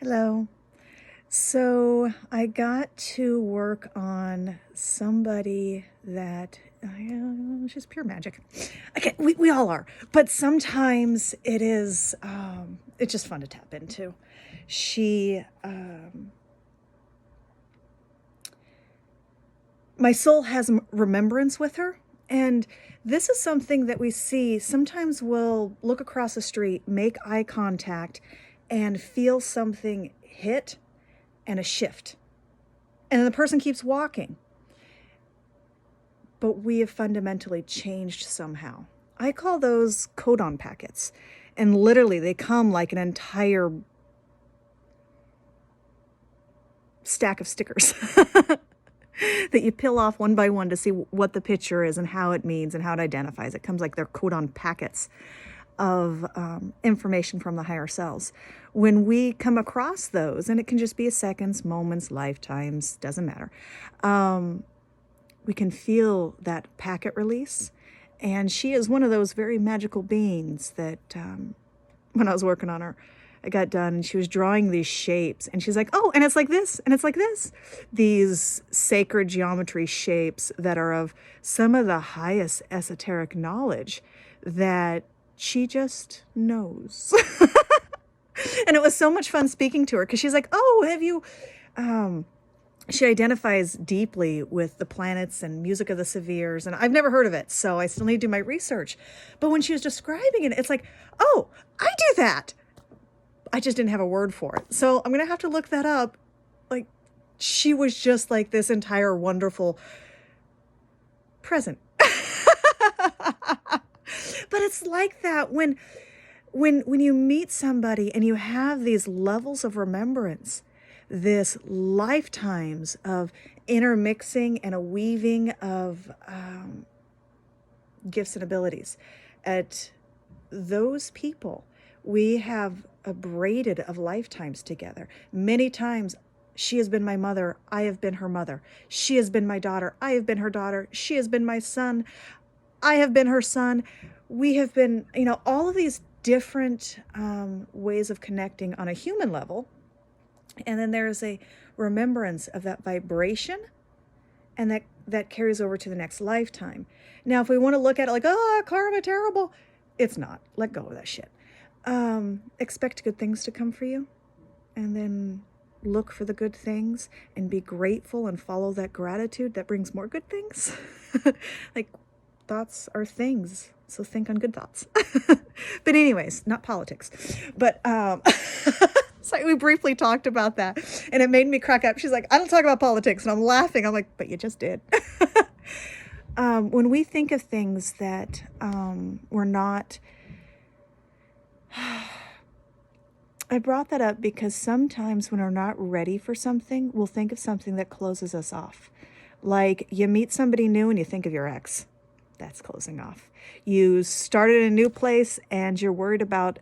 Hello. So I got to work on somebody that she's pure magic. Okay, we all are, but sometimes it's just fun to tap into. She, my soul has remembrance with her, and this is something that we see. Sometimes we'll look across the street, make eye contact, and feel something hit and a shift. And then the person keeps walking. But we have fundamentally changed somehow. I call those codon packets. And literally, they come like an entire stack of stickers that you peel off one by one to see what the picture is and how it means and how it identifies. It comes like they're codon packets of information from the higher selves. When we come across those, and it can just be a seconds, moments, lifetimes, doesn't matter, we can feel that packet release. And she is one of those very magical beings that when I was working on her, I got done and she was drawing these shapes and she's like, oh, and it's like this, and it's like this. These sacred geometry shapes that are of some of the highest esoteric knowledge that she just knows. And it was so much fun speaking to her because she's like, oh, have you... she identifies deeply with the planets and music of the Seviers, and I've never heard of it, so I still need to do my research. But when she was describing it, it's like, oh, I do that. I just didn't have a word for it. So I'm going to have to look that up. Like, she was just like this entire wonderful present. But it's like that when you meet somebody and you have these levels of remembrance, this lifetimes of intermixing and a weaving of gifts and abilities. At those people, we have a braided of lifetimes together. Many times, she has been my mother, I have been her mother. She has been my daughter, I have been her daughter. She has been my son, I have been her son. We have been, all of these different ways of connecting on a human level. And then there's a remembrance of that vibration, and that carries over to the next lifetime. Now, if we want to look at it like, oh, karma, terrible, it's not. Let go of that shit. Expect good things to come for you, and then look for the good things and be grateful and follow that gratitude that brings more good things. Like, thoughts are things, so think on good thoughts. But anyways, not politics. But so we briefly talked about that, and it made me crack up. She's like, I don't talk about politics, and I'm laughing. I'm like, but you just did. When we think of things that we're not... I brought that up because sometimes when we're not ready for something, we'll think of something that closes us off. Like, you meet somebody new and you think of your ex. That's closing off. You started a new place and you're worried about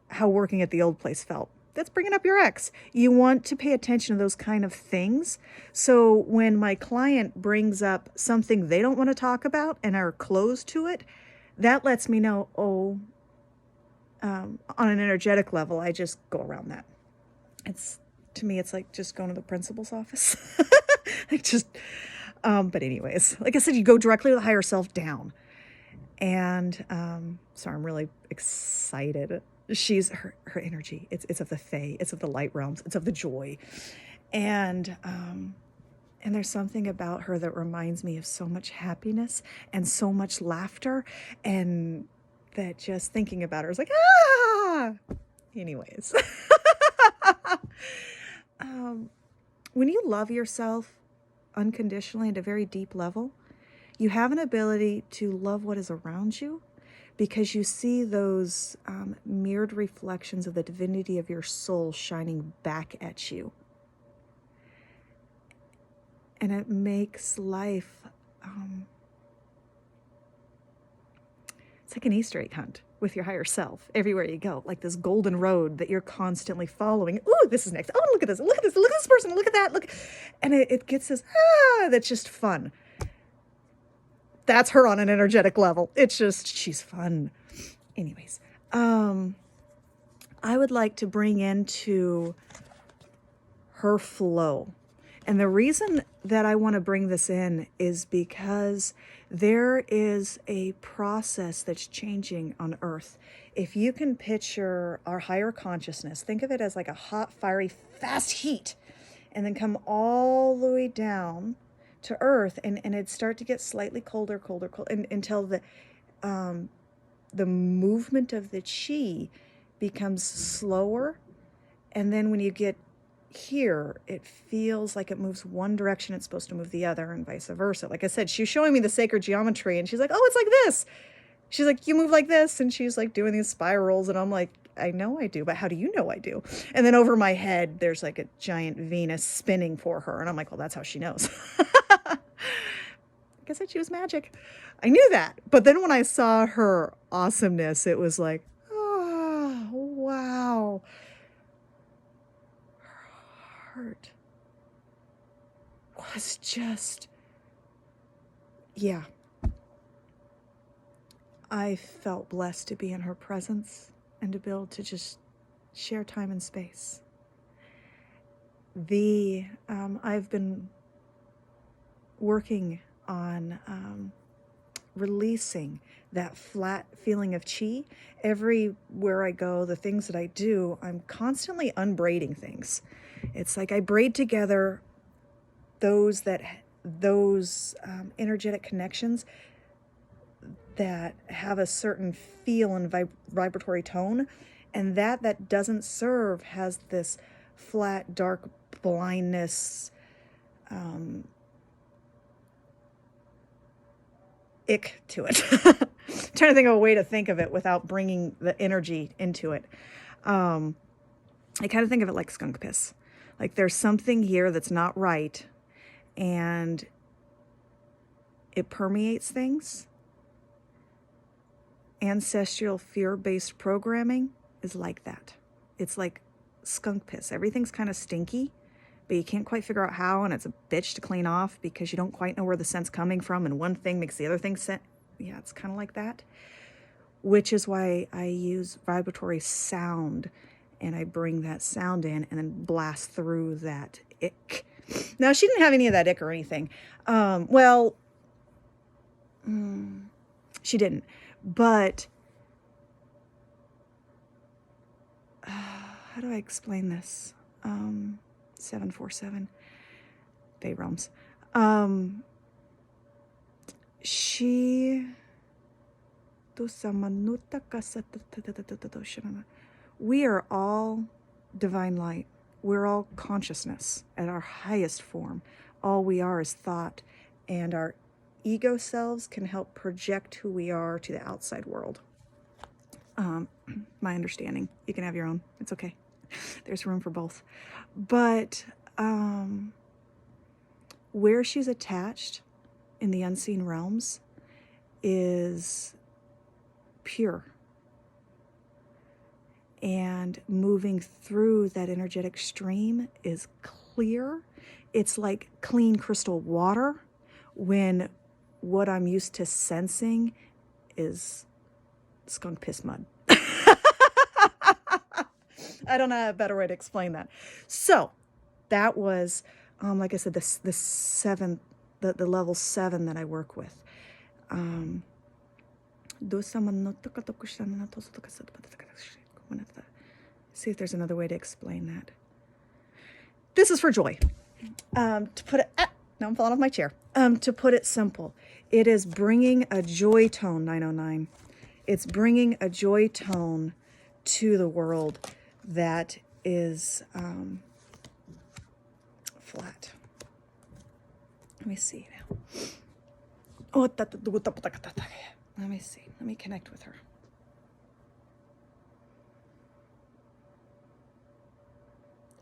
how working at the old place felt. That's bringing up your ex. You want to pay attention to those kind of things. So when my client brings up something they don't want to talk about and are closed to it, that lets me know, on an energetic level, I just go around that. To me, it's like just going to the principal's office. But anyways, like I said, you go directly to the higher self down. And sorry, I'm really excited. She's her energy. It's of the Faye. It's of the light realms. It's of the joy. And there's something about her that reminds me of so much happiness and so much laughter, and that just thinking about her is like, ah! Anyways. When you love yourself unconditionally at a very deep level, you have an ability to love what is around you because you see those mirrored reflections of the divinity of your soul shining back at you. And it makes life, it's like an Easter egg hunt with your higher self everywhere you go, like this golden road that you're constantly following. Ooh, this is next. Oh, look at this. Look at this. Look at this person. Look at that. Look. And it gets this, that's just fun. That's her on an energetic level. It's just, she's fun. Anyways, I I would like to bring into her flow. And the reason that I want to bring this in is because there is a process that's changing on Earth. If you can picture our higher consciousness, think of it as like a hot, fiery, fast heat, and then come all the way down to Earth, and it'd start to get slightly colder, until the movement of the chi becomes slower. And then when you get here, it feels like it moves one direction, it's supposed to move the other, and vice versa. Like I said, she's showing me the sacred geometry, and she's like, oh, it's like this. She's like, you move like this, and she's like doing these spirals, and I'm like, I know I do, but how do you know I do? And then over my head, there's like a giant Venus spinning for her, and I'm like, well, that's how she knows. Like I said, she was magic. I knew that. But then when I saw her awesomeness, it was like, oh, wow. Her heart was just, yeah. I felt blessed to be in her presence and to be able to just share time and space. I've been working on releasing that flat feeling of chi. Everywhere I go, the things that I do, I'm constantly unbraiding things. It's like I braid together those energetic connections that have a certain feel and vibratory tone, and that doesn't serve has this flat, dark blindness, ick to it. Trying to think of a way to think of it without bringing the energy into it. I kind of think of it like skunk piss. Like there's something here that's not right, and it permeates things. Ancestral fear-based programming is like that. It's like skunk piss. Everything's kind of stinky, but you can't quite figure out how, and it's a bitch to clean off because you don't quite know where the scent's coming from, and one thing makes the other thing scent. Yeah, it's kind of like that, which is why I use vibratory sound, and I bring that sound in and then blast through that ick. Now, she didn't have any of that ick or anything. She didn't. But how do I explain this? 747 Faye realms. We are all divine light. We're all consciousness at our highest form. All we are is thought, and our ego selves can help project who we are to the outside world. My understanding. You can have your own. It's okay. There's room for both. But where she's attached in the unseen realms is pure. And moving through that energetic stream is clear. It's like clean crystal water, when what I'm used to sensing is skunk piss mud. I don't know a better way to explain that. So that was, like I said, the seventh, the level 7 that I work with. See if there's another way to explain that. This is for joy. To put it, now I'm falling off my chair. To put it simple, it is bringing a joy tone, 909. It's bringing a joy tone to the world that is flat. Let me see now. Let me see. Let me connect with her.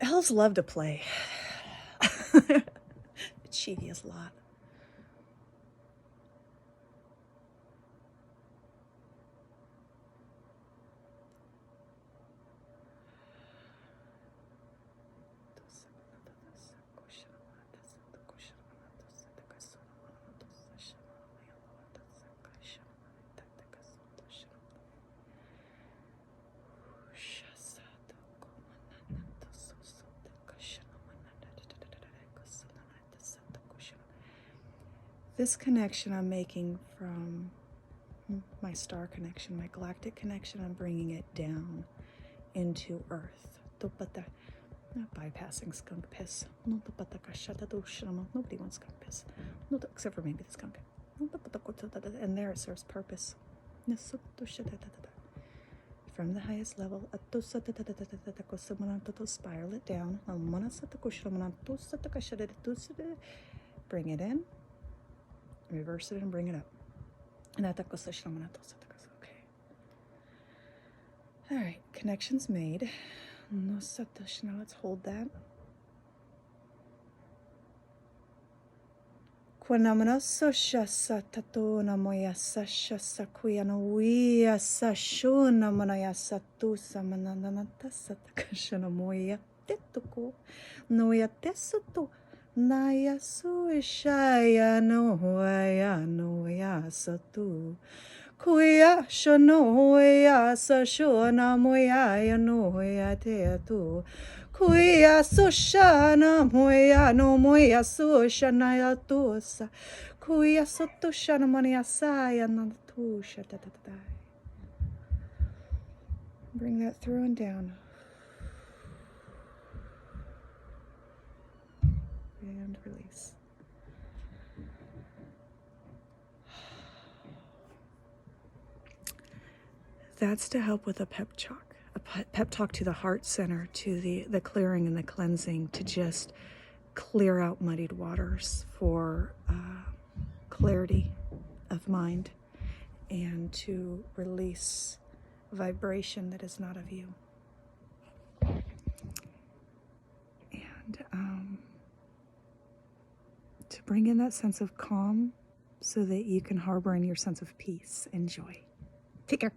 Elves love to play. Chivia's lot. This connection I'm making from my star connection, my galactic connection, I'm bringing it down into Earth. Bypassing skunk piss. Nobody wants skunk piss. Except for maybe the skunk. And there it serves purpose. From the highest level, spiral it down. Bring it in, reverse it, and bring it up. Okay. All right, connection's made. Now let's hold that. Quanamana sosha satatuna moya sasha sakuyana wea sashuna manaya satusa mananata satakashana moya tetuko noya tesuto naya suishaya noya satu kuya shanoya sashuna moya noya teatu Kuya sushana moya no moya sushana ya tusa. Kuya sotushana mania saya na tusha da. Bring that through and down. And release. That's to help with a pep talk. A pep talk to the heart center, to the clearing and the cleansing, to just clear out muddied waters for clarity of mind, and to release vibration that is not of you. And to bring in that sense of calm so that you can harbor in your sense of peace and joy. Take care.